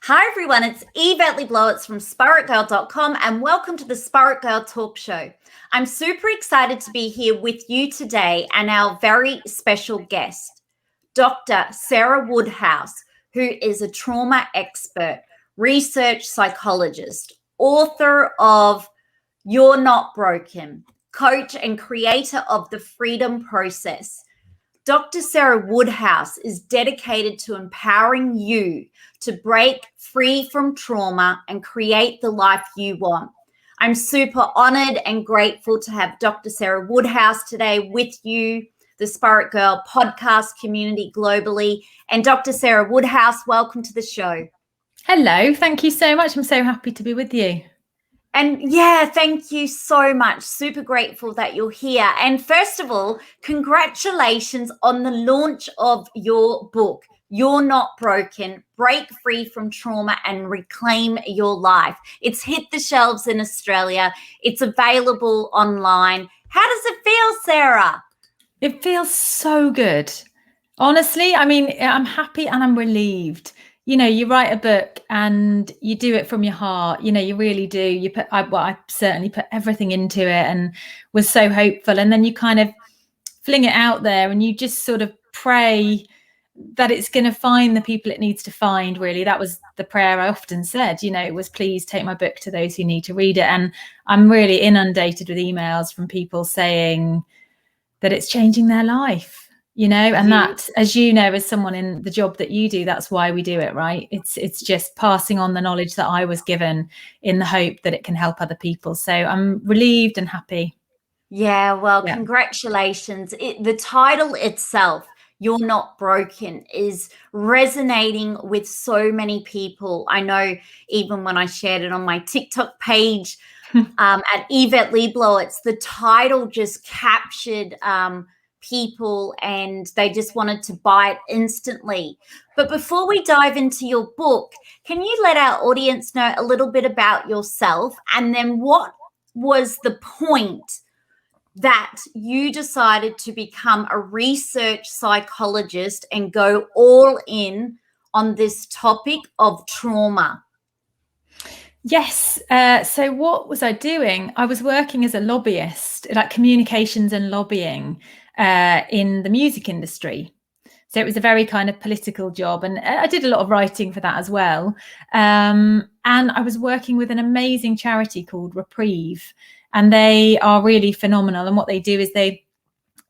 Hi everyone, it's Yvette Le Blowitz from SPAITGIRL.com and welcome to the Spirit Girl Talk Show. I'm super excited to be here with you today and our very special guest, Dr. Sarah Woodhouse, who is a trauma expert, research psychologist, author of You're Not Broken, coach and creator of the Freedom Process. Dr. Sarah Woodhouse is dedicated to empowering you to break free from trauma and create the life you want. I'm super honored and grateful to have Dr. Sarah Woodhouse today with you, the Spirit Girl podcast community globally. And Dr. Sarah Woodhouse, welcome to the show. Hello, thank you so much. I'm so happy to be with you. And yeah, thank you so much. Super grateful that you're here. And first of all, congratulations on the launch of your book, You're Not Broken, Break Free from Trauma and Reclaim Your Life. It's hit the shelves in Australia. It's available online. How does it feel, Sarah? It feels so good. Honestly, I mean, I'm happy and I'm relieved. You know, you write a book and you do it from your heart. You know, you really do. You put, I certainly put everything into it and was so hopeful. And then you kind of fling it out there and you just sort of pray that it's going to find the people it needs to find. Really, that was the prayer I often said. You know, it was, please take my book to those who need to read it. And I'm really inundated with emails from people saying that it's changing their life. You know, and that, as you know, as someone in the job that you do, that's why we do it, right? It's just passing on the knowledge that I was given in the hope that it can help other people. So I'm relieved and happy. Yeah, well, congratulations. The title itself, You're Not Broken, is resonating with so many people. I know even when I shared it on my TikTok page at Yvette Le Blowitz, the title just captured people and they just wanted to buy it instantly. But before we dive into your book, can you let our audience know a little bit about yourself and then what was the point that you decided to become a research psychologist and go all in on this topic of trauma? Yes. So what was I doing? I was working as a lobbyist, like communications and lobbying in the music industry. So it was a very kind of political job. And I did a lot of writing for that as well. And I was working with an amazing charity called Reprieve. And they are really phenomenal. And what they do is they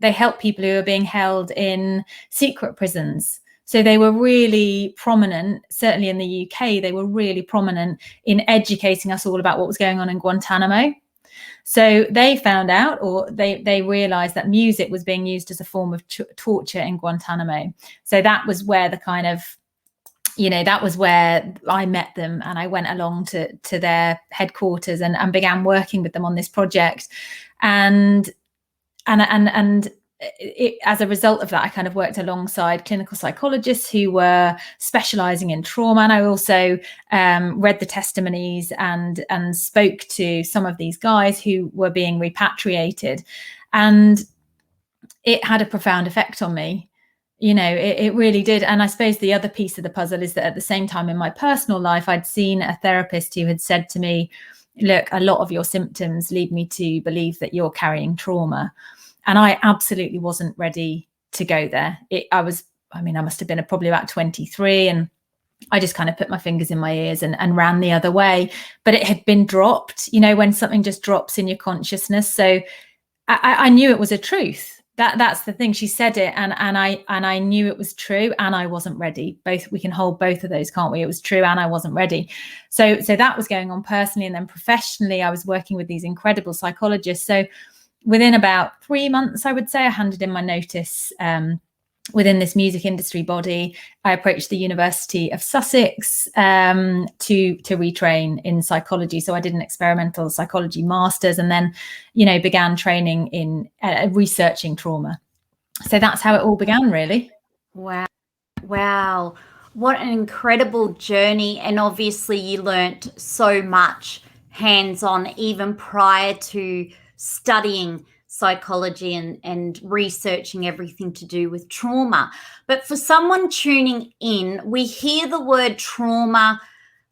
help people who are being held in secret prisons. So they were really prominent, certainly in the UK, they were really prominent in educating us all about what was going on in Guantanamo. So they found out, or they realized that music was being used as a form of torture in Guantanamo. So that was where the kind of, you know, that was where I met them and I went along to their headquarters and began working with them on this project. And as a result of that, I kind of worked alongside clinical psychologists who were specializing in trauma. And I also read the testimonies and spoke to some of these guys who were being repatriated. And it had a profound effect on me. You know, it really did. And I suppose the other piece of the puzzle is that at the same time in my personal life, I'd seen a therapist who had said to me, look, a lot of your symptoms lead me to believe that you're carrying trauma. And I absolutely wasn't ready to go there. I must have been probably about 23 and I just kind of put my fingers in my ears and ran the other way. But it had been dropped, you know, when something just drops in your consciousness. So I knew it was a truth. That's the thing. She said it and I knew it was true and I wasn't ready. We can hold both of those, can't we? It was true and I wasn't ready. So that was going on personally. And then professionally, I was working with these incredible psychologists. So within about 3 months, I would say, I handed in my notice within this music industry body. I approached the University of Sussex to retrain in psychology. So I did an experimental psychology master's and then, you know, began training in researching trauma. So that's how it all began, really. Wow. What an incredible journey. And obviously you learnt so much hands-on even prior to studying psychology and researching everything to do with trauma. But for someone tuning in, we hear the word trauma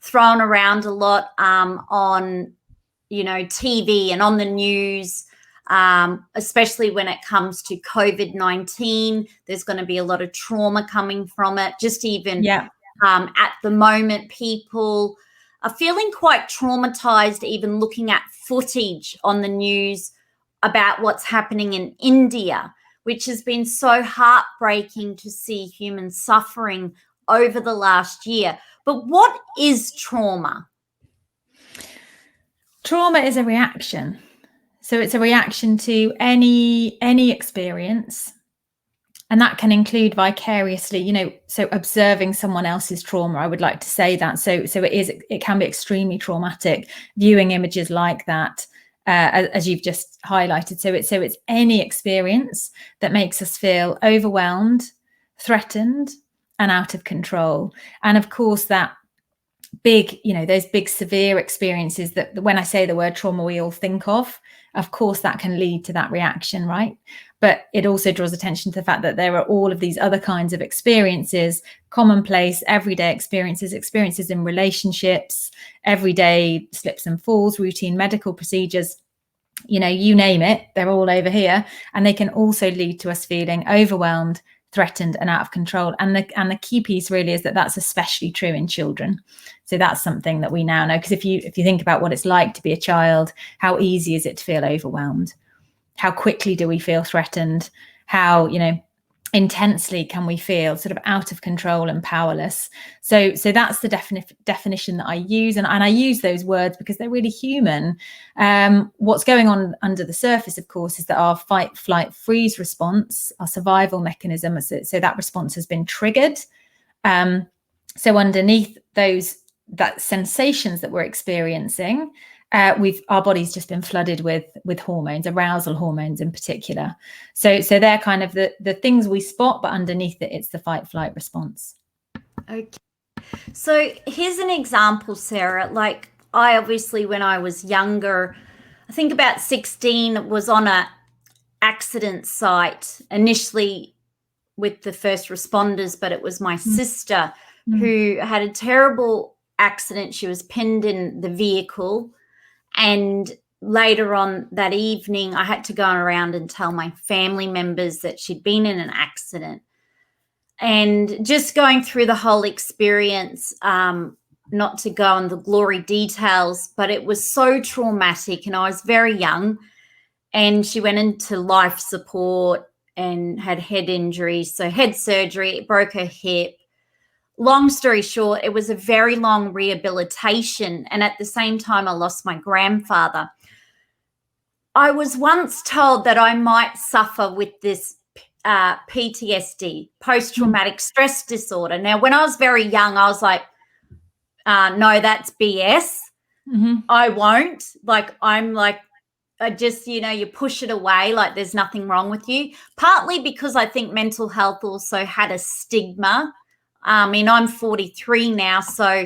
thrown around a lot on, TV and on the news, especially when it comes to COVID-19. There's going to be a lot of trauma coming from it. Just even at the moment, people are feeling quite traumatized, even looking at footage on the news about what's happening in India, which has been so heartbreaking to see human suffering over the last year. But what is trauma? Trauma is a reaction. So it's a reaction to any experience. And that can include vicariously, so observing someone else's trauma. I would like to say that. So it can be extremely traumatic viewing images like that, as you've just highlighted. So it's any experience that makes us feel overwhelmed, threatened, and out of control. And of course, that big, those big severe experiences that when I say the word trauma, we all think of course, that can lead to that reaction, right? But it also draws attention to the fact that there are all of these other kinds of experiences, commonplace, everyday experiences in relationships, everyday slips and falls, routine medical procedures, you name it, they're all over here. And they can also lead to us feeling overwhelmed, threatened, and out of control. And the key piece really is that that's especially true in children. So that's something that we now know, because if you think about what it's like to be a child, how easy is it to feel overwhelmed? How quickly do we feel threatened? How, intensely can we feel sort of out of control and powerless? So that's the definition that I use. And I use those words because they're really human. What's going on under the surface, of course, is that our fight, flight, freeze response, our survival mechanism, so that response has been triggered. So underneath that sensations that we're experiencing, our body's just been flooded with hormones, arousal hormones in particular. So they're kind of the things we spot, but underneath it, it's the fight flight response. Okay. So here's an example, Sarah. Like I obviously, when I was younger, I think about 16, was on a accident site initially with the first responders, but it was my sister who had a terrible accident. She was pinned in the vehicle. And later on that evening, I had to go around and tell my family members that she'd been in an accident. And just going through the whole experience, not to go on the glory details, but it was so traumatic. And I was very young. And she went into life support and had head injuries. So head surgery, it broke her hip. Long story short, it was a very long rehabilitation. And at the same time, I lost my grandfather. I was once told that I might suffer with this PTSD, post-traumatic stress disorder. Now, when I was very young, I was like, no, that's BS. I won't. I just, you push it away like there's nothing wrong with you. Partly because I think mental health also had a stigma. I'm 43 now, so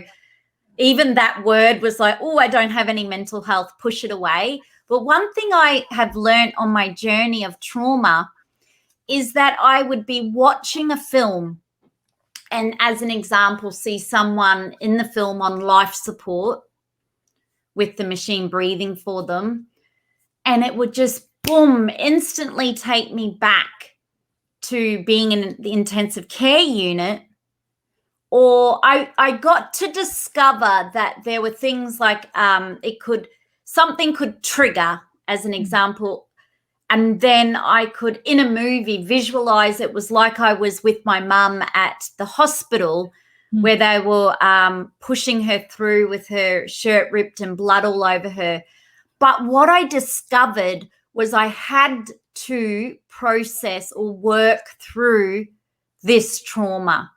even that word was like, oh, I don't have any mental health, push it away. But one thing I have learned on my journey of trauma is that I would be watching a film and, as an example, see someone in the film on life support with the machine breathing for them, and it would just, boom, instantly take me back to being in the intensive care unit. Or I got to discover that there were things like something could trigger, as an example, and then I could, in a movie, visualize it was like I was with my mum at the hospital where they were pushing her through with her shirt ripped and blood all over her. But what I discovered was I had to process or work through this trauma.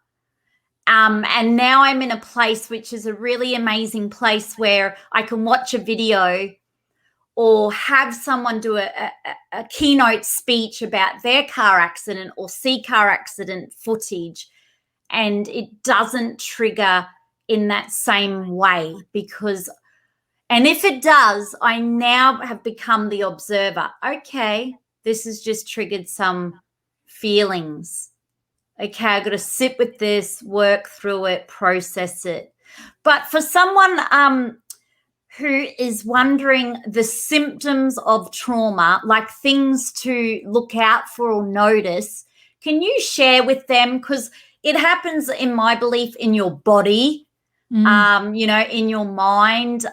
And now I'm in a place which is a really amazing place where I can watch a video or have someone do a keynote speech about their car accident or see car accident footage, and it doesn't trigger in that same way and if it does, I now have become the observer. Okay, this has just triggered some feelings. Okay, I've got to sit with this, work through it, process it. But for someone who is wondering the symptoms of trauma, like things to look out for or notice, can you share with them? Because it happens, in my belief, in your body, in your mind.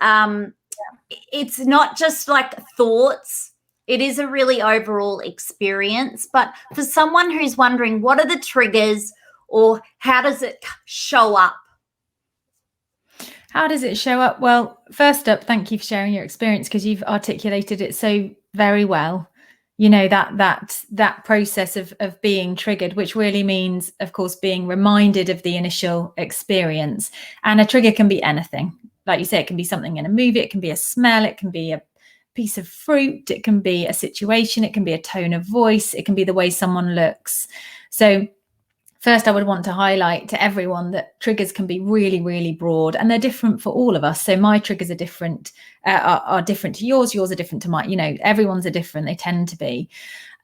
It's not just like thoughts. It is a really overall experience. But for someone who's wondering, what are the triggers or how does it show up? How does it show up? Well, first up, thank you for sharing your experience, because you've articulated it so very well. That process of being triggered, which really means, of course, being reminded of the initial experience. And a trigger can be anything. Like you say, it can be something in a movie, it can be a smell, it can be a piece of fruit, it can be a situation, it can be a tone of voice, it can be the way someone looks. So first, I would want to highlight to everyone that triggers can be really, really broad, and they're different for all of us. So my triggers are different, are different to yours. Yours are different to mine. Everyone's are different. They tend to be.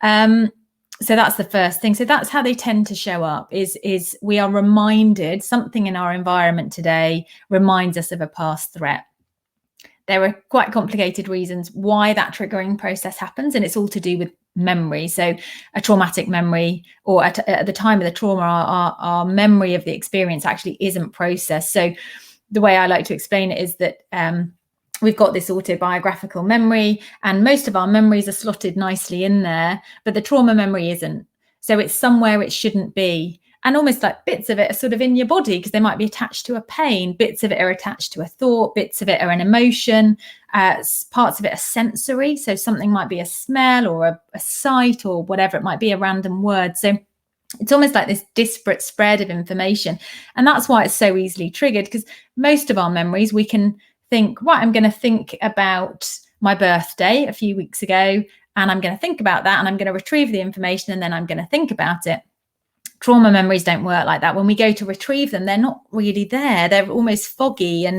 So that's the first thing. So that's how they tend to show up. Is we are reminded, something in our environment today reminds us of a past threat. There are quite complicated reasons why that triggering process happens, and it's all to do with memory. So a traumatic memory, or at the time of the trauma, our memory of the experience actually isn't processed. So the way I like to explain it is that we've got this autobiographical memory, and most of our memories are slotted nicely in there, but the trauma memory isn't. So it's somewhere it shouldn't be. And almost like bits of it are sort of in your body because they might be attached to a pain. Bits of it are attached to a thought. Bits of it are an emotion. Parts of it are sensory. So something might be a smell or a sight or whatever. It might be a random word. So it's almost like this disparate spread of information. And that's why it's so easily triggered, because most of our memories, we can think, right, I'm going to think about my birthday a few weeks ago, and I'm going to think about that, and I'm going to retrieve the information, and then I'm going to think about it. Trauma memories don't work like that. When we go to retrieve them, they're not really there. They're almost foggy,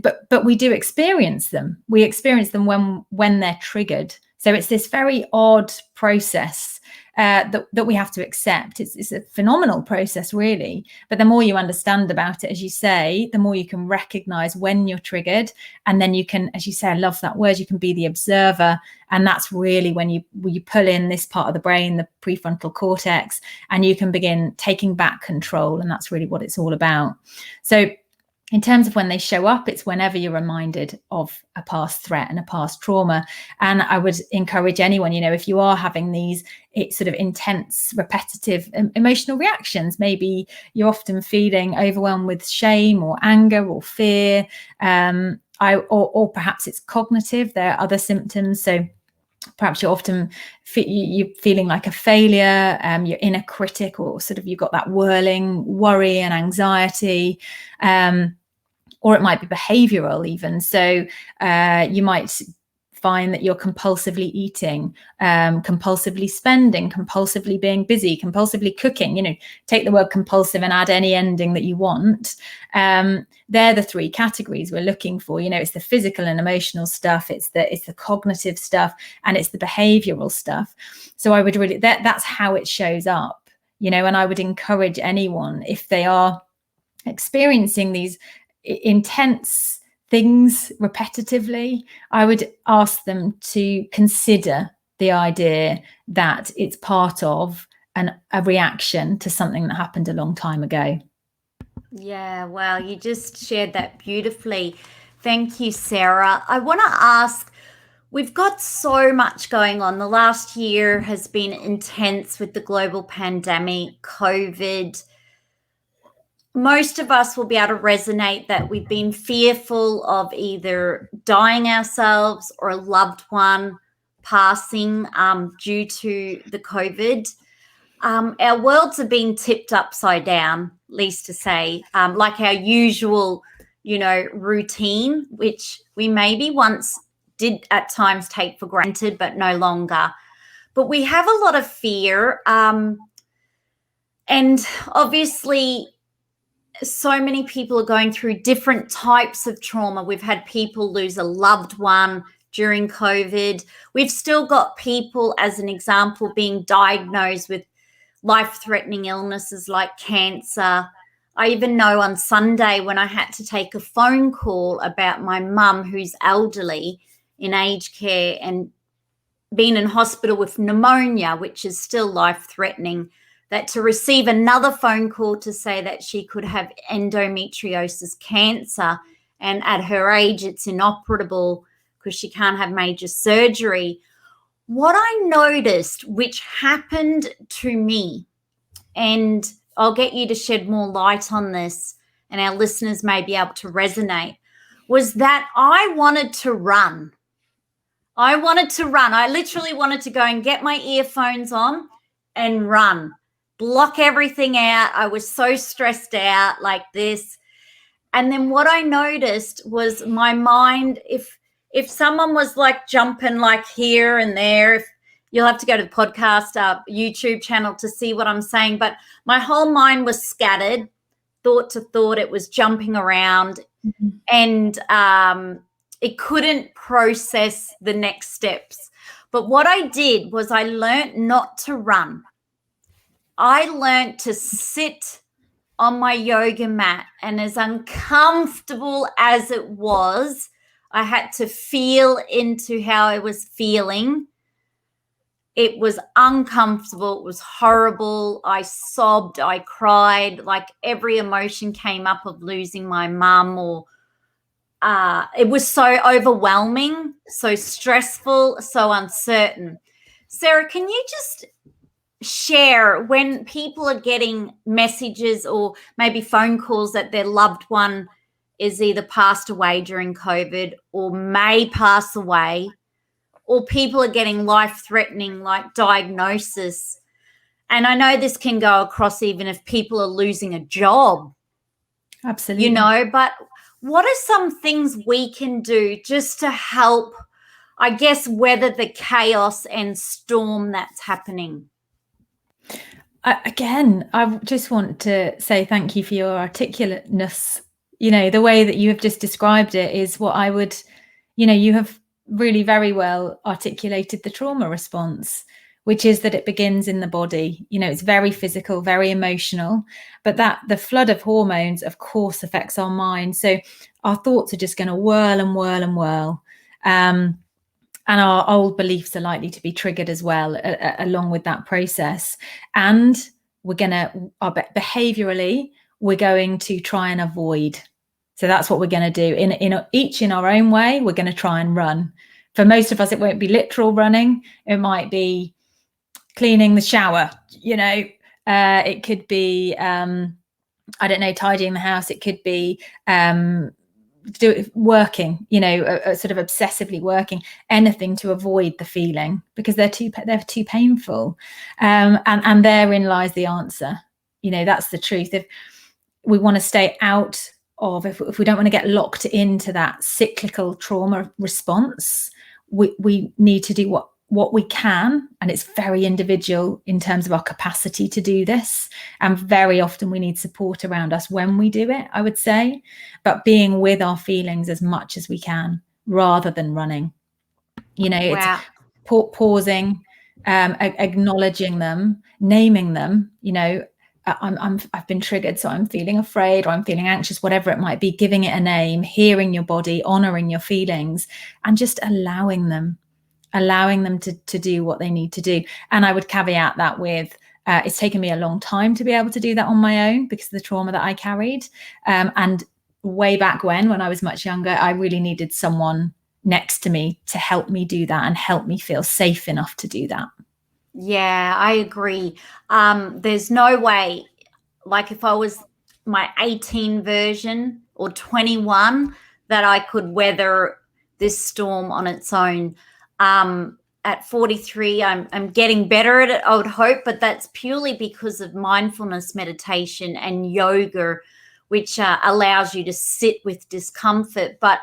but we do experience them. We experience them when they're triggered. So it's this very odd process that we have to accept. It's a phenomenal process, really. But the more you understand about it, as you say, the more you can recognize when you're triggered. And then you can, as you say, I love that word, you can be the observer. And that's really when you pull in this part of the brain, the prefrontal cortex, and you can begin taking back control. And that's really what it's all about. So in terms of when they show up, it's whenever you're reminded of a past threat and a past trauma. And I would encourage anyone, if you are having these sort of intense, repetitive emotional reactions, maybe you're often feeling overwhelmed with shame or anger or fear, or perhaps it's cognitive. There are other symptoms. So perhaps you're often you're feeling like a failure, your inner critic, or sort of you've got that whirling worry and anxiety. Or it might be behavioral even. So you might find that you're compulsively eating, compulsively spending, compulsively being busy, compulsively cooking. Take the word compulsive and add any ending that you want. They're the three categories we're looking for. It's the physical and emotional stuff, it's the cognitive stuff, and it's the behavioral stuff. So I would really, that's how it shows up, and I would encourage anyone, if they are experiencing these intense things repetitively, I would ask them to consider the idea that it's part of a reaction to something that happened a long time ago. Yeah, wow, you just shared that beautifully. Thank you, Sarah. I want to ask, we've got so much going on. The last year has been intense with the global pandemic, COVID. Most of us will be able to resonate that we've been fearful of either dying ourselves or a loved one passing due to the COVID. Our worlds have been tipped upside down, least to say, like our usual, routine, which we maybe once did at times take for granted, but no longer. But we have a lot of fear. And obviously, so many people are going through different types of trauma. We've had people lose a loved one during COVID. We've still got people, as an example, being diagnosed with life-threatening illnesses like cancer, I even know on Sunday when I had to take a phone call about my mum who's elderly in aged care and been in hospital with pneumonia, which is still life-threatening, that to receive another phone call to say that she could have endometriosis cancer, and at her age it's inoperable because she can't have major surgery. What I noticed, which happened to me, and I'll get you to shed more light on this and our listeners may be able to resonate, was that I wanted to run. I literally wanted to go and get my earphones on and run, block everything out. I was so stressed out like this. And then what I noticed was my mind, if someone was like jumping like here and there, you'll have to go to the podcast YouTube channel to see what I'm saying, but my whole mind was scattered, thought to thought. It was jumping around, and it couldn't process the next steps. But what I did was I learned not to run. I learned to sit on my yoga mat, and as uncomfortable as it was, I had to feel into how I was feeling. It was uncomfortable. It was horrible. I sobbed. I cried. Like every emotion came up of losing my mum, or it was so overwhelming, so stressful, so uncertain. Sarah, can you just share when people are getting messages or maybe phone calls that their loved one is either passed away during COVID or may pass away, or people are getting life-threatening like diagnosis? And I know this can go across even if people are losing a job. Absolutely. You know, but what are some things we can do just to help, I guess, weather the chaos and storm that's happening? I just want to say thank you for your articulateness. You know, the way that you have just described it is what I would, you have really very well articulated the trauma response, which is that it begins in the body. It's very physical, very emotional, but that the flood of hormones, of course, affects our mind. So our thoughts are just going to whirl and whirl and whirl. And our old beliefs are likely to be triggered as well, along with that process. And behaviorally, we're going to try and avoid. So that's what we're going to do. Each in our own way, we're going to try and run. For most of us, it won't be literal running. It might be cleaning the shower. It could be, tidying the house. It could be working, sort of obsessively working, anything to avoid the feeling because they're too painful. And therein lies the answer. That's the truth. If we want to stay out of, if we don't want to get locked into that cyclical trauma response, we need to do what we can, and it's very individual in terms of our capacity to do this, and very often we need support around us when we do it, I would say, but being with our feelings as much as we can rather than running. It's pausing, acknowledging them, naming them. I've been triggered, so I'm feeling afraid, or I'm feeling anxious, whatever it might be, giving it a name, hearing your body, honoring your feelings, and just allowing them to do what they need to do. And I would caveat that with, it's taken me a long time to be able to do that on my own because of the trauma that I carried. And way back when I was much younger, I really needed someone next to me to help me do that and help me feel safe enough to do that. Yeah, I agree. There's no way, like if I was my 18 version or 21, that I could weather this storm on its own. At 43, I'm getting better at it, I would hope, but that's purely because of mindfulness meditation and yoga, which allows you to sit with discomfort. But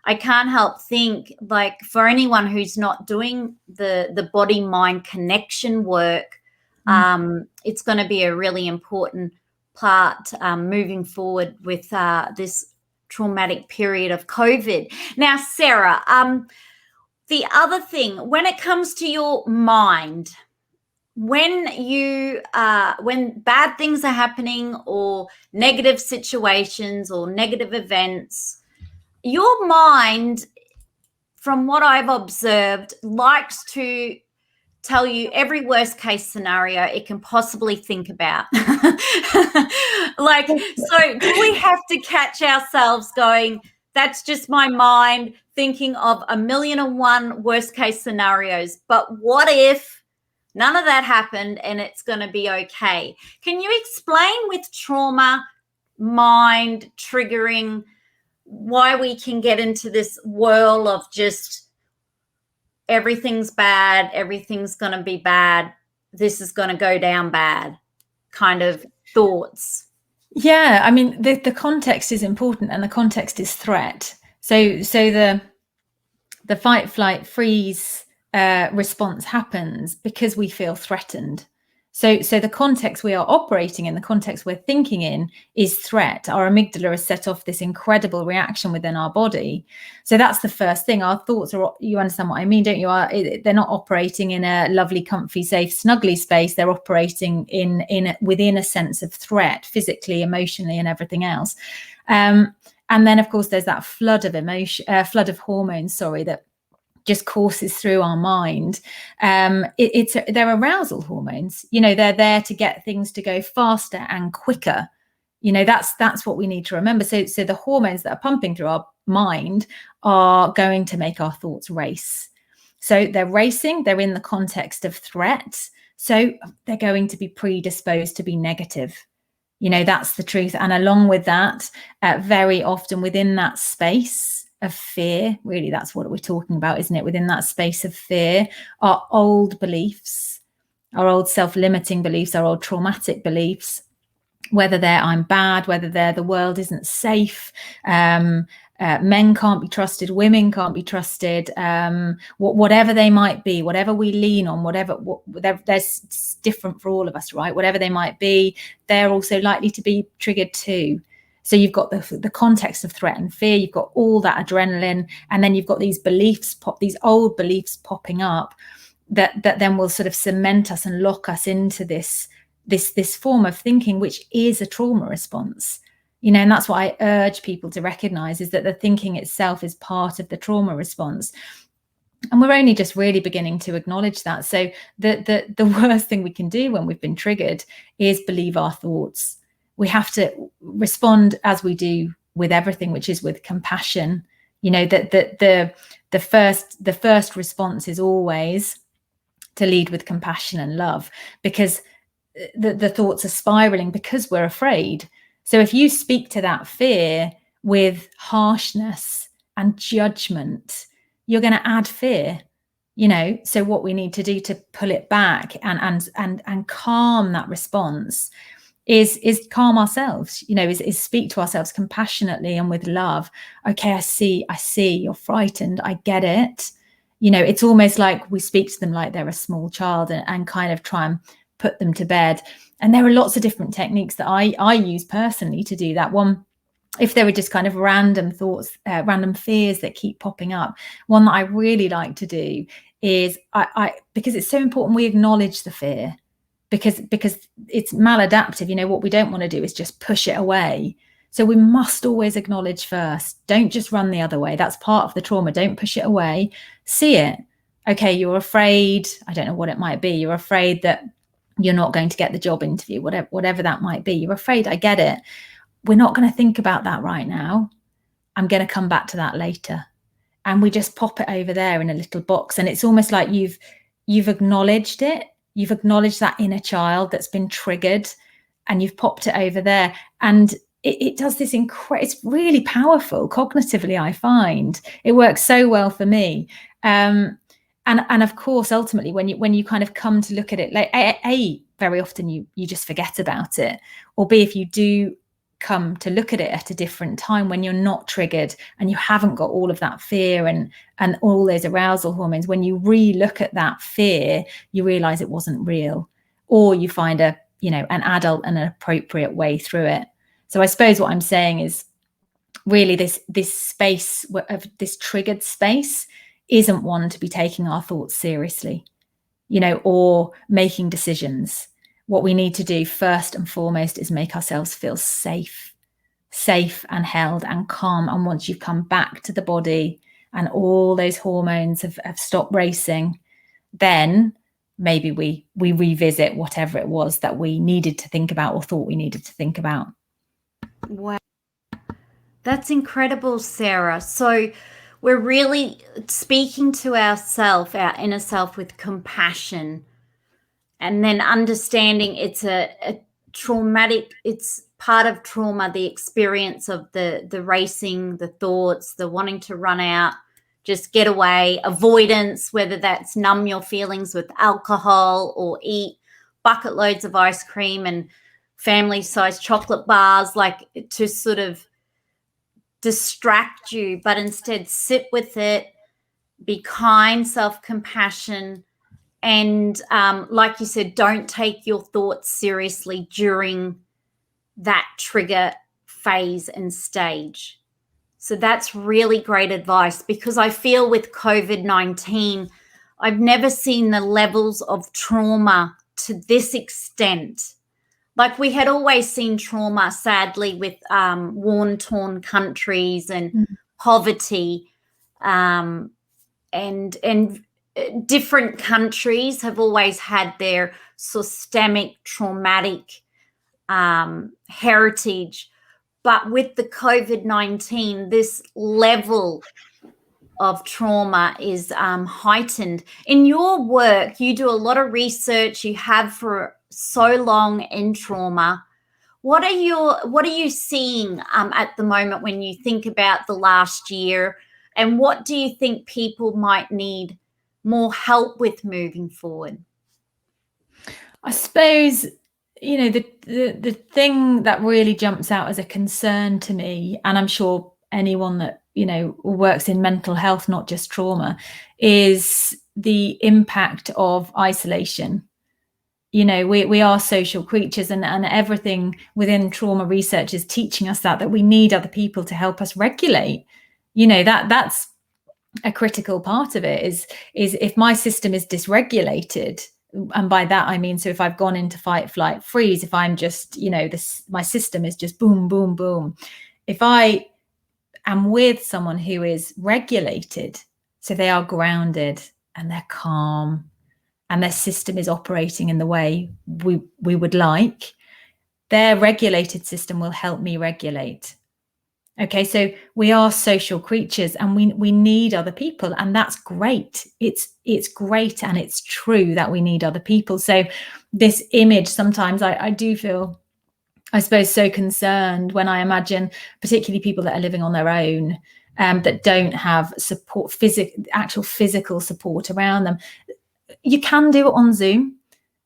I can't help think, like, for anyone who's not doing the body-mind connection work, it's going to be a really important part moving forward with this traumatic period of COVID. Now, Sarah, the other thing, when it comes to your mind, when when bad things are happening or negative situations or negative events, your mind, from what I've observed, likes to tell you every worst case scenario it can possibly think about. Like, so do we have to catch ourselves going, that's just my mind thinking of 1,000,001 worst case scenarios, but what if none of that happened and it's going to be okay? Can you explain with trauma, mind triggering, why we can get into this whirl of just everything's bad, everything's going to be bad, this is going to go down bad kind of thoughts? Yeah, I mean, the context is important, and the context is threat. So the fight, flight, freeze response happens because we feel threatened. So the context we are operating in, the context we're thinking in, is threat. Our amygdala has set off this incredible reaction within our body. So that's the first thing. Our thoughts are, you understand what I mean, don't you? They're not operating in a lovely, comfy, safe, snuggly space. They're operating within a sense of threat, physically, emotionally, and everything else. And then, of course, there's that flood of hormones, that just courses through our mind. They're arousal hormones. They're there to get things to go faster and quicker. That's what we need to remember. So the hormones that are pumping through our mind are going to make our thoughts race. So they're racing. They're in the context of threat. So they're going to be predisposed to be negative. That's the truth. And along with that, very often within that space of fear, really, that's what we're talking about, isn't it? Within that space of fear are old beliefs, our old self-limiting beliefs, our old traumatic beliefs, whether they're I'm bad, whether they're the world isn't safe, men can't be trusted, women can't be trusted, whatever they might be, whatever we lean on, whatever there's different for all of us, right? Whatever they might be, they're also likely to be triggered too. So you've got the context of threat and fear, you've got all that adrenaline, and then you've got these old beliefs popping up that then will sort of cement us and lock us into this form of thinking, which is a trauma response. And that's what I urge people to recognize, is that the thinking itself is part of the trauma response. And we're only just really beginning to acknowledge that. So the worst thing we can do when we've been triggered is believe our thoughts. We have to respond as we do with everything, which is with compassion. That the first response is always to lead with compassion and love, because the thoughts are spiraling because we're afraid. So if you speak to that fear with harshness and judgment, you're going to add fear. So what we need to do to pull it back and calm that response is calm ourselves, is speak to ourselves compassionately and with love. Okay, I see you're frightened. I get it. It's almost like we speak to them like they're a small child and kind of try and put them to bed. And there are lots of different techniques that I use personally to do that. One, if there are just kind of random thoughts, random fears that keep popping up, one that I really like to do is I because it's so important we acknowledge the fear. Because it's maladaptive. What we don't want to do is just push it away. So we must always acknowledge first. Don't just run the other way. That's part of the trauma. Don't push it away. See it. Okay, you're afraid. I don't know what it might be. You're afraid that you're not going to get the job interview, whatever that might be. You're afraid. I get it. We're not going to think about that right now. I'm going to come back to that later. And we just pop it over there in a little box. And it's almost like you've acknowledged it. You've acknowledged that inner child that's been triggered, and you've popped it over there. And it does this it's really powerful cognitively. I find it works so well for me. And of course, ultimately, when you kind of come to look at it, like very often you just forget about it, or B, if you do come to look at it at a different time when you're not triggered and you haven't got all of that fear and all those arousal hormones, when you re-look at that fear, you realize it wasn't real, or you find an adult and an appropriate way through it. So I suppose what I'm saying is really this space of this triggered space isn't one to be taking our thoughts seriously. or making decisions. What we need to do first and foremost is make ourselves feel safe and held and calm. And once you've come back to the body and all those hormones have stopped racing, then maybe we revisit whatever it was that we needed to think about or thought we needed to think about. Wow. That's incredible, Sarah. So we're really speaking to ourself, our inner self, with compassion, and then understanding it's a traumatic, it's part of trauma, the experience of the racing, the thoughts, the wanting to run out, just get away, avoidance, whether that's numb your feelings with alcohol or eat bucket loads of ice cream and family-sized chocolate bars, like to sort of distract you, but instead sit with it, be kind, self-compassion, and like you said, don't take your thoughts seriously during that trigger phase and stage. So that's really great advice, because I feel with COVID-19, I've never seen the levels of trauma to this extent. Like, we had always seen trauma, sadly, with war-torn countries and poverty, and different countries have always had their systemic traumatic heritage. But with the COVID-19, this level of trauma is heightened. In your work, you do a lot of research. You have for so long in trauma. What are you seeing at the moment when you think about the last year, and what do you think people might need more help with moving forward? I suppose, the thing that really jumps out as a concern to me, and I'm sure anyone that works in mental health, not just trauma, is the impact of isolation. We are social creatures, and everything within trauma research is teaching us that we need other people to help us regulate. That's a critical part of it, is if my system is dysregulated, and by that I mean, so if I've gone into fight, flight, freeze, if I'm just, my system is just boom, boom, boom. If I am with someone who is regulated, so they are grounded and they're calm and their system is operating in the way we would like, their regulated system will help me regulate. Okay, so we are social creatures, and we need other people, and that's great. It's great, and it's true that we need other people. So this image, sometimes I do feel, I suppose, so concerned when I imagine particularly people that are living on their own, that don't have support, actual physical support around them. You can do it on Zoom.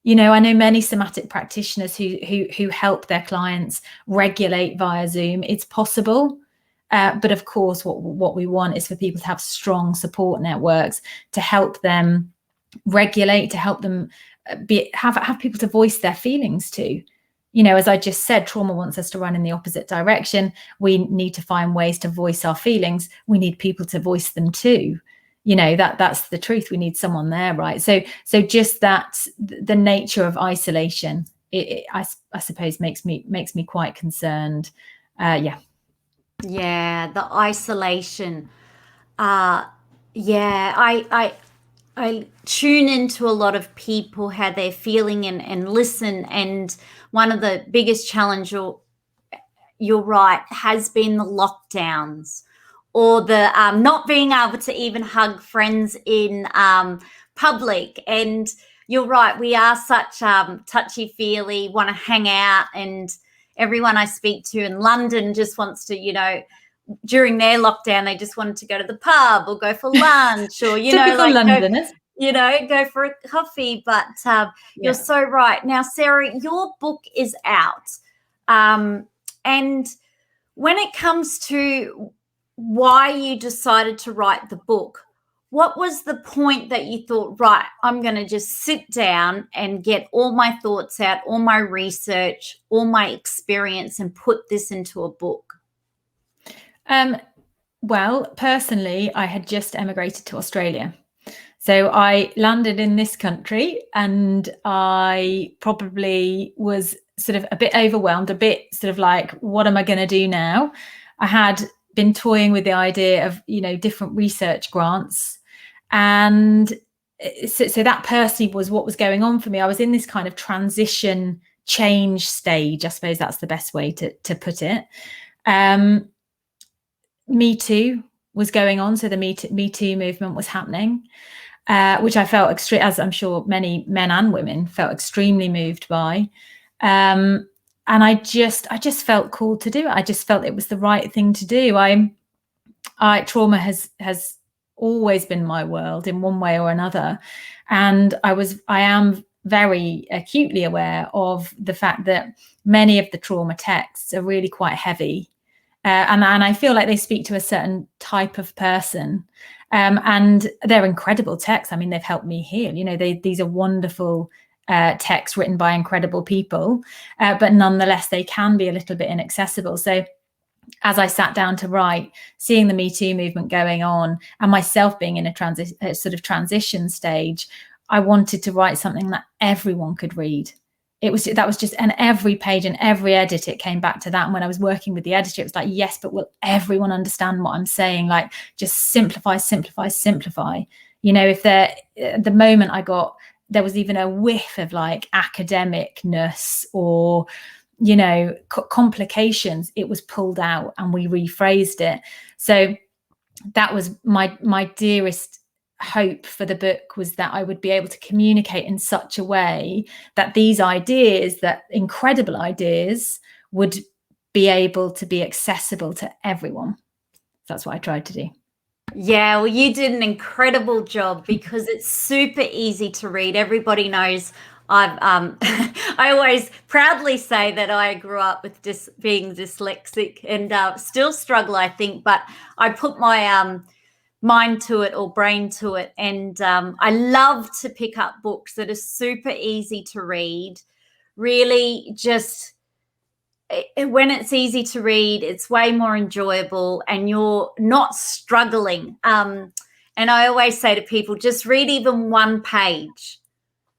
I know many somatic practitioners who help their clients regulate via Zoom. It's possible. But of course, what we want is for people to have strong support networks to help them regulate, to help them have people to voice their feelings to. As I just said, trauma wants us to run in the opposite direction. We need to find ways to voice our feelings. We need people to voice them too. That's the truth. We need someone there, right? So just that, the nature of isolation, I suppose makes me quite concerned. Yeah, the isolation. I tune into a lot of people, how they're feeling, and listen. And one of the biggest challenge, you're right, has been the lockdowns, or the not being able to even hug friends in public. And you're right, we are such touchy-feely, want to hang out, and everyone I speak to in London just wants to, during their lockdown, they just wanted to go to the pub or go for lunch, or, typical Londoners. Go for a coffee. But you're so right. Now, Sarah, your book is out. And when it comes to why you decided to write the book, what was the point that you thought, right, I'm going to just sit down and get all my thoughts out, all my research, all my experience, and put this into a book? Well, personally, I had just emigrated to Australia. So I landed in this country, and I probably was sort of a bit overwhelmed, a bit sort of like, what am I going to do now? I had been toying with the idea of, different research grants. And so that personally was what was going on for me. I was in this kind of transition change stage. I suppose that's the best way to put it. Me Too was going on. So the Me Too movement was happening, which I felt extreme, as I'm sure many men and women felt extremely moved by. And I just felt called to do it. I just felt it was the right thing to do. Trauma has always been my world in one way or another. And I am very acutely aware of the fact that many of the trauma texts are really quite heavy. And I feel like they speak to a certain type of person. And they're incredible texts. I mean, they've helped me heal. These are wonderful texts written by incredible people, but nonetheless, they can be a little bit inaccessible. So as I sat down to write, seeing the Me Too movement going on and myself being in a sort of transition stage, I wanted to write something that everyone could read. That was just, and every page and every edit, it came back to that. And when I was working with the editor, it was like, yes, but will everyone understand what I'm saying? Like, just simplify. If the moment there was even a whiff of like academicness or, complications, it was pulled out and we rephrased it. So that was my dearest hope for the book, was that I would be able to communicate in such a way that these ideas, that incredible ideas, would be able to be accessible to everyone. That's what I tried to do. Yeah, well, you did an incredible job, because it's super easy to read. Everybody knows I always proudly say that I grew up with being dyslexic and still struggle, I think, but I put my mind to it, or brain to it. And I love to pick up books that are super easy to read. Really, just when it's easy to read, it's way more enjoyable and you're not struggling. And I always say to people, just read even one page,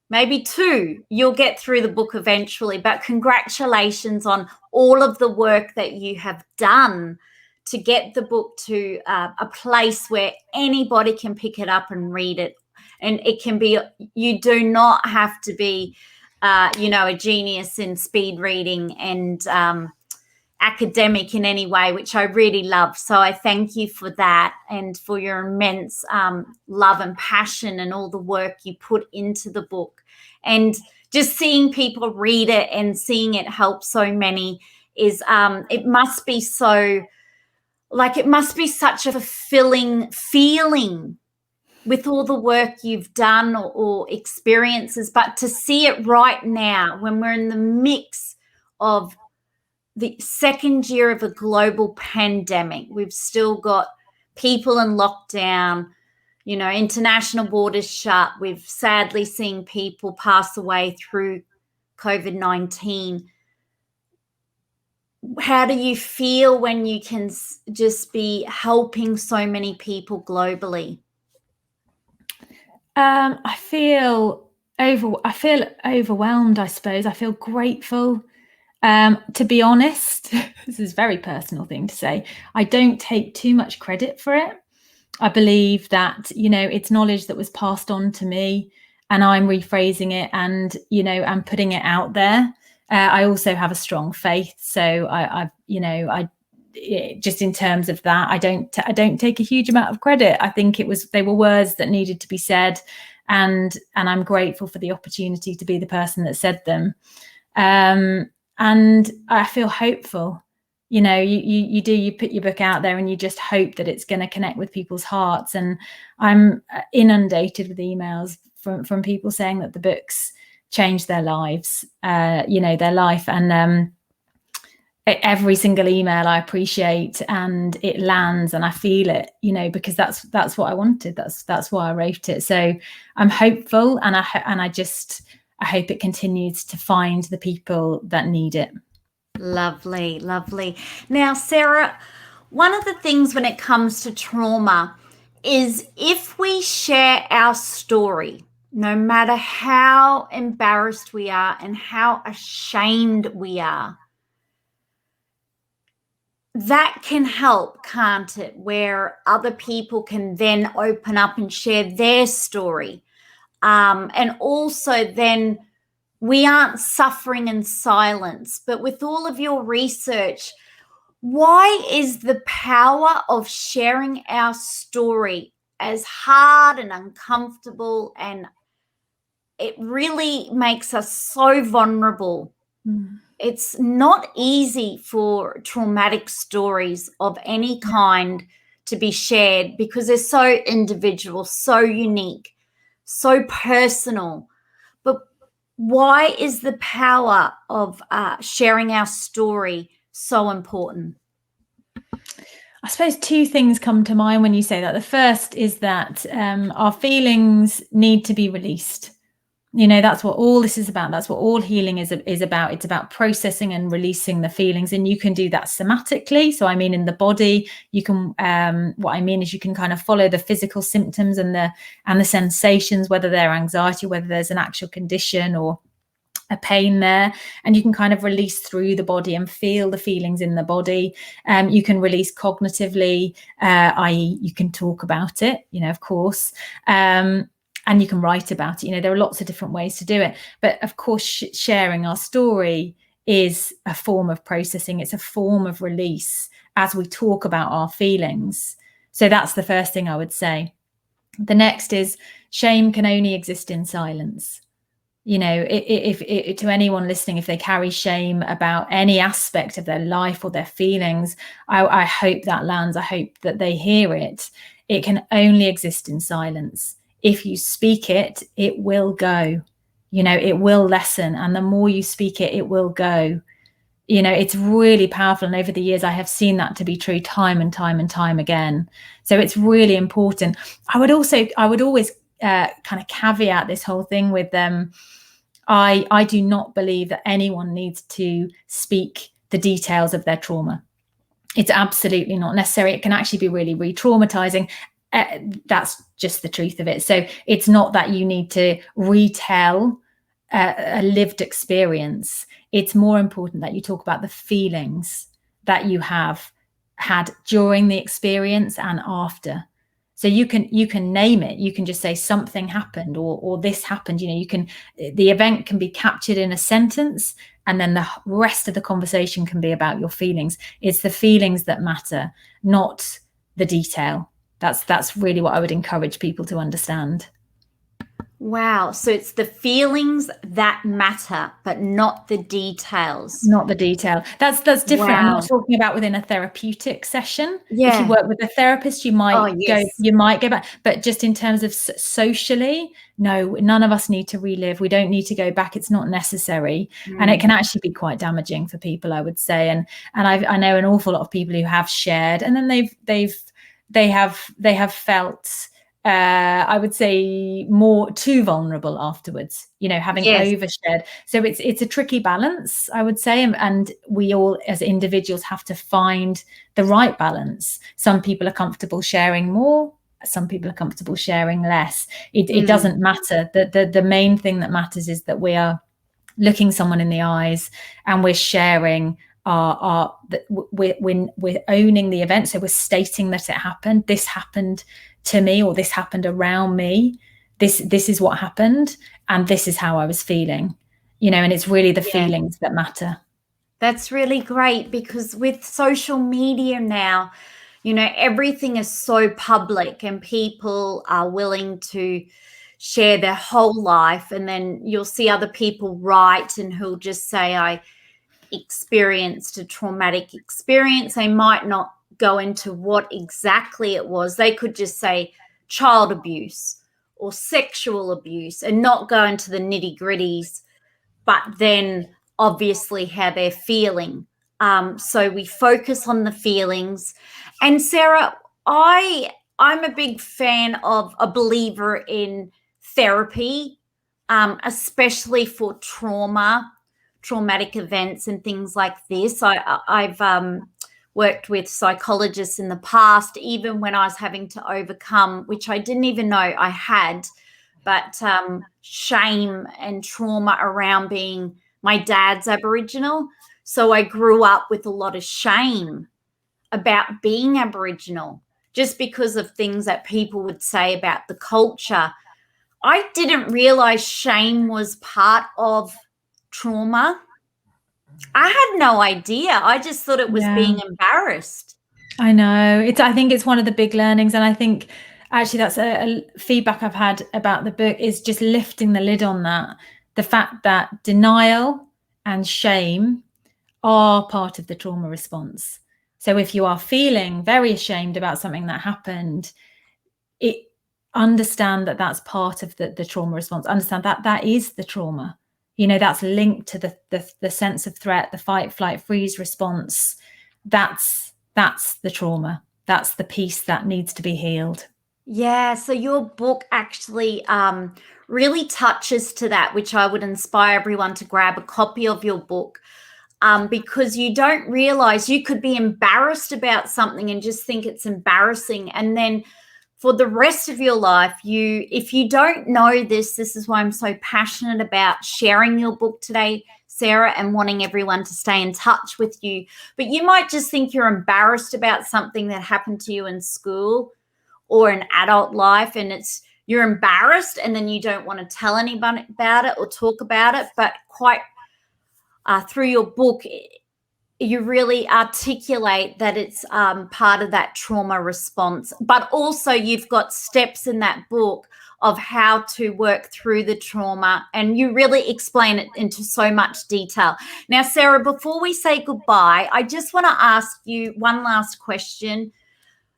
maybe two, you'll get through the book eventually. But congratulations on all of the work that you have done to get the book to a place where anybody can pick it up and read it. And it can be, you do not have to be, a genius in speed reading and academic in any way, which I really love. So I thank you for that, and for your immense love and passion and all the work you put into the book. And just seeing people read it and seeing it help so many is, it must be such a fulfilling feeling with all the work you've done or experiences. But to see it right now, when we're in the mix of the second year of a global pandemic, we've still got people in lockdown, international borders shut. We've sadly seen people pass away through COVID-19. How do you feel when you can just be helping so many people globally? I feel overwhelmed, I suppose. I feel grateful. To be honest, this is a very personal thing to say, I don't take too much credit for it. I believe that, it's knowledge that was passed on to me, and I'm rephrasing it and, I'm putting it out there. I also have a strong faith. So I just in terms of that, I don't take a huge amount of credit. I think they were words that needed to be said, and I'm grateful for the opportunity to be the person that said them. And I feel hopeful. You put your book out there and you just hope that it's going to connect with people's hearts. And I'm inundated with emails from people saying that the books changed their lives, their life. And every single email I appreciate, and it lands and I feel it, because that's what I wanted. That's why I wrote it. So I'm hopeful, and I hope it continues to find the people that need it. Lovely, lovely. Now, Sarah, one of the things when it comes to trauma is if we share our story, no matter how embarrassed we are and how ashamed we are, that can help, can't it? Where other people can then open up and share their story. And also then we aren't suffering in silence. But with all of your research, why is the power of sharing our story as hard and uncomfortable, and it really makes us so vulnerable? It's not easy for traumatic stories of any kind to be shared because they're so individual, so unique, so personal. But why is the power of sharing our story so important? I suppose two things come to mind when you say that. The first is that our feelings need to be released. That's what all this is about. That's what all healing is about. It's about processing and releasing the feelings, and you can do that somatically. So I mean, in the body, you can. What I mean is, you can kind of follow the physical symptoms and the sensations, whether they're anxiety, whether there's an actual condition or a pain there, and you can kind of release through the body and feel the feelings in the body. You can release cognitively, i.e. you can talk about it, of course, and you can write about it. There are lots of different ways to do it, but of course sharing our story is a form of processing. It's a form of release as we talk about our feelings. So that's the first thing I would say. The next is shame can only exist in silence. If to anyone listening, if they carry shame about any aspect of their life or their feelings, I hope that lands. I hope that they hear it. It can only exist in silence. If you speak it, it will go. It will lessen. And the more you speak it, it will go. It's really powerful. And over the years, I have seen that to be true time and time and time again. So it's really important. I would always kind of caveat this whole thing with I do not believe that anyone needs to speak the details of their trauma. It's absolutely not necessary. It can actually be really re-traumatizing. That's just the truth of it. So it's not that you need to retell a lived experience. It's more important that you talk about the feelings that you have had during the experience and after. So you can name it. You can just say something happened or this happened. The event can be captured in a sentence, and then the rest of the conversation can be about your feelings. It's the feelings that matter, not the detail. That's really what I would encourage people to understand. Wow. So it's the feelings that matter, but not the details. Not the detail. That's different. Wow. I'm not talking about within a therapeutic session. Yeah. If you work with a therapist, you might go back. But just in terms of socially, no, none of us need to relive. We don't need to go back. It's not necessary. And it can actually be quite damaging for people, I would say. And I know an awful lot of people who have shared, and then they have felt I would say more too vulnerable afterwards, having overshared. So it's a tricky balance, I would say. And we all as individuals have to find the right balance. Some people are comfortable sharing more. Some people are comfortable sharing less. It doesn't matter. The main thing that matters is that we are looking someone in the eyes and we're sharing we're owning the event. So we're stating that it happened. This happened to me, or this happened around me. This is what happened, and this is how I was feeling. And it's really the feelings that matter. That's really great, because with social media now, everything is so public and people are willing to share their whole life, and then you'll see other people write and who'll just say, I experienced a traumatic experience. They might not go into what exactly it was. They could just say child abuse or sexual abuse and not go into the nitty-gritties, but then obviously how they're feeling. So we focus on the feelings. And Sarah, I'm a big fan of a believer in therapy, especially for traumatic events and things like this. I've worked with psychologists in the past, even when I was having to overcome, which I didn't even know I had, but shame and trauma around being, my dad's Aboriginal. So I grew up with a lot of shame about being Aboriginal, just because of things that people would say about the culture. I didn't realize shame was part of trauma. I had no idea. I just thought it was being embarrassed. I know. I think it's one of the big learnings. And I think actually that's a feedback I've had about the book, is just lifting the lid on that. The fact that denial and shame are part of the trauma response. So if you are feeling very ashamed about something that happened, understand that that's part of the trauma response. Understand that that is the trauma. That's linked to the sense of threat, the fight, flight, freeze response. That's the trauma. That's the piece that needs to be healed. Yeah. So your book actually really touches to that, which I would inspire everyone to grab a copy of your book, because you don't realize you could be embarrassed about something and just think it's embarrassing. And then for the rest of your life, if you don't know this is why I'm so passionate about sharing your book today, Sarah, and wanting everyone to stay in touch with you. But you might just think you're embarrassed about something that happened to you in school or in adult life, and you're embarrassed, and then you don't want to tell anybody about it or talk about it. But quite through your book, you really articulate that it's part of that trauma response. But also you've got steps in that book of how to work through the trauma, and you really explain it into so much detail. Now, Sarah, before we say goodbye, I just want to ask you one last question.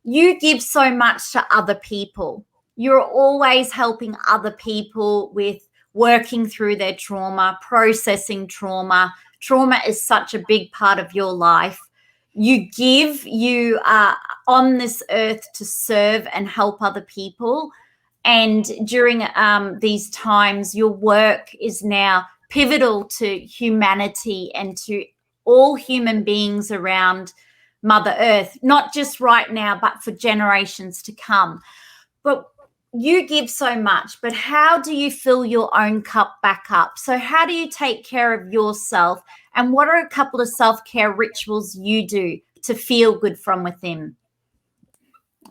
You give so much to other people. You're always helping other people with working through their trauma, processing trauma. Trauma is such a big part of your life. You are on this earth to serve and help other people. And during these times, your work is now pivotal to humanity and to all human beings around Mother Earth, not just right now, but for generations to come. But you give so much, but how do you fill your own cup back up? So how do you take care of yourself? And what are a couple of self-care rituals you do to feel good from within?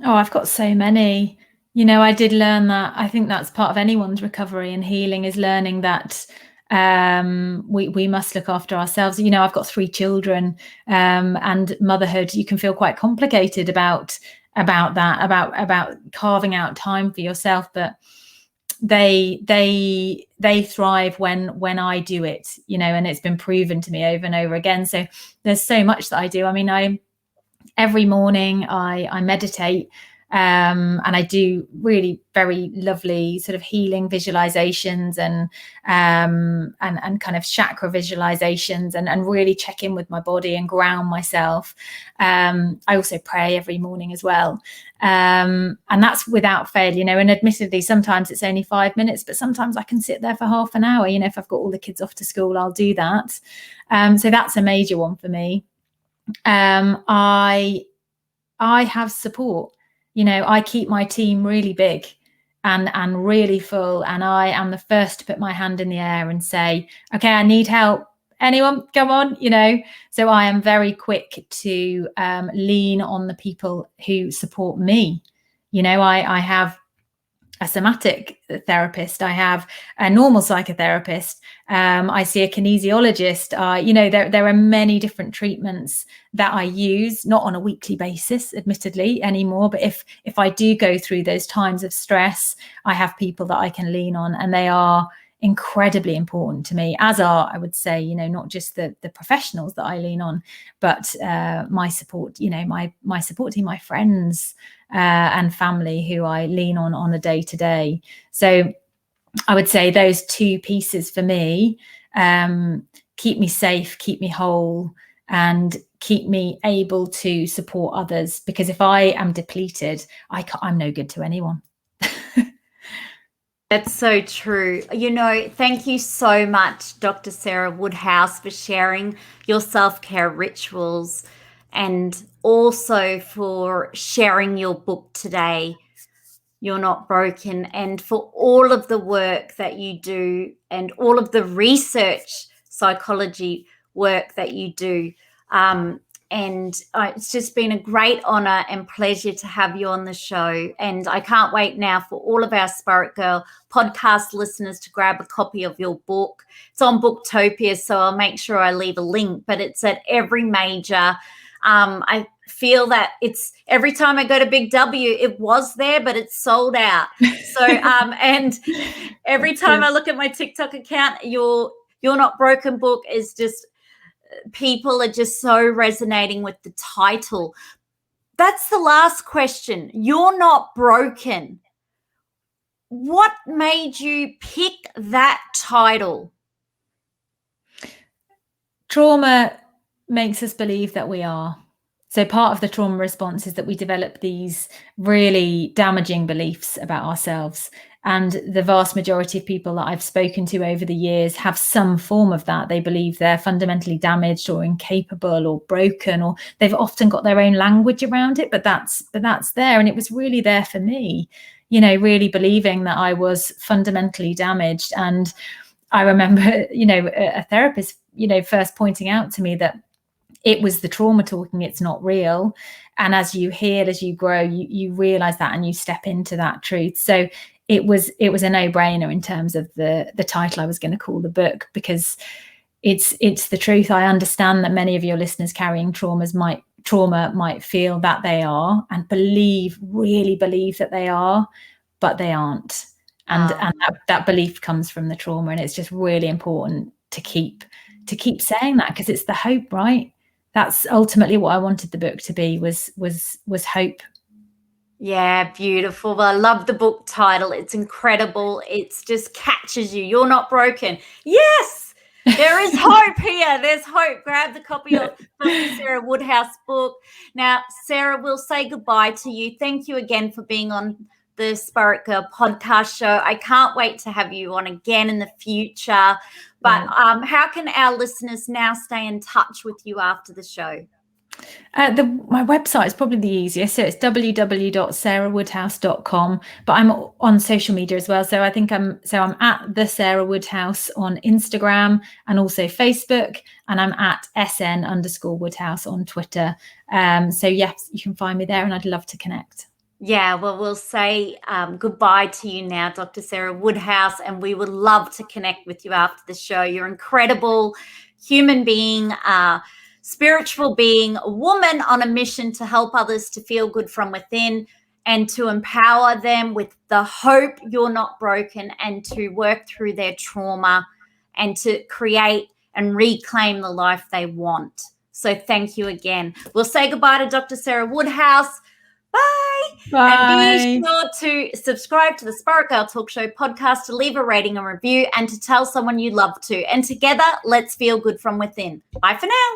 Oh, I've got so many. I did learn that. I think that's part of anyone's recovery and healing, is learning that we must look after ourselves. I've got 3 children, and motherhood, you can feel quite complicated about that, about carving out time for yourself, but they thrive when I do it, and it's been proven to me over and over again. So there's so much that I do. I mean, every morning I meditate, and I do really very lovely sort of healing visualizations and kind of chakra visualizations, and really check in with my body and ground myself. I also pray every morning as well, and that's without fail, and admittedly sometimes it's only 5 minutes, but sometimes I can sit there for half an hour. If I've got all the kids off to school, I'll do that. So that's a major one for me. I have support. I keep my team really big and really full, and I am the first to put my hand in the air and say, okay, I need help. Anyone, come on, So I am very quick to lean on the people who support me. I have a somatic therapist, I have a normal psychotherapist, I see a kinesiologist. There are many different treatments that I use, not on a weekly basis, admittedly, anymore. But if I do go through those times of stress, I have people that I can lean on, and they are incredibly important to me, as are, I would say, not just the professionals that I lean on, but my support, my support team, my friends, and family who I lean on a day-to-day. So I would say those 2 pieces for me keep me safe, keep me whole, and keep me able to support others. Because if I am depleted, I'm no good to anyone. That's so true. Thank you so much, Dr. Sarah Woodhouse, for sharing your self-care rituals. and also for sharing your book today, You're Not Broken, and for all of the work that you do and all of the research psychology work that you do. It's just been a great honor and pleasure to have you on the show. And I can't wait now for all of our Spirit Girl podcast listeners to grab a copy of your book. It's on Booktopia, so I'll make sure I leave a link, but it's at every major. I feel that it's every time I go to Big W, it was there, but it's sold out. So, and every time I look at my TikTok account, You're Not Broken book is just, people are just so resonating with the title. That's the last question. You're not broken. What made you pick that title? Trauma makes us believe that we are. So part of the trauma response is that we develop these really damaging beliefs about ourselves. And the vast majority of people that I've spoken to over the years have some form of that. They believe they're fundamentally damaged or incapable or broken, or they've often got their own language around it, but that's there. And it was really there for me, really believing that I was fundamentally damaged. And I remember, a therapist, first pointing out to me that it was the trauma talking, it's not real. And as you heal, as you grow, you realize that and you step into that truth. So it was a no-brainer in terms of the title I was going to call the book, because it's the truth. I understand that many of your listeners carrying trauma might feel that they are and really believe that they are, but they aren't. And that belief comes from the trauma. And it's just really important to keep saying that, because it's the hope, right? That's ultimately what I wanted the book to be, was hope. Yeah, beautiful. Well, I love the book title. It's incredible. It's just catches you. You're not broken. Yes, there is hope here. There's hope. Grab the copy of Dr. Sarah Woodhouse book. Now, Sarah, we'll say goodbye to you. Thank you again for being on the Spirit Girl podcast show. I can't wait to have you on again in the future. But how can our listeners now stay in touch with you after the show? My website is probably the easiest. So it's www.sarahwoodhouse.com. But I'm on social media as well. So I think I'm at the Sarah Woodhouse on Instagram and also Facebook. And I'm at SN_Woodhouse on Twitter. So yes, you can find me there, and I'd love to connect. Yeah, well, we'll say goodbye to you now, Dr. Sarah Woodhouse, and we would love to connect with you after the show. You're an incredible human being, spiritual being, a woman on a mission to help others to feel good from within and to empower them with the hope you're not broken, and to work through their trauma and to create and reclaim the life they want. So thank you again. We'll say goodbye to Dr. Sarah Woodhouse. Bye. And be sure to subscribe to the Spirit Girl Talk Show podcast, to leave a rating and review, and to tell someone you love to. And together, let's feel good from within. Bye for now.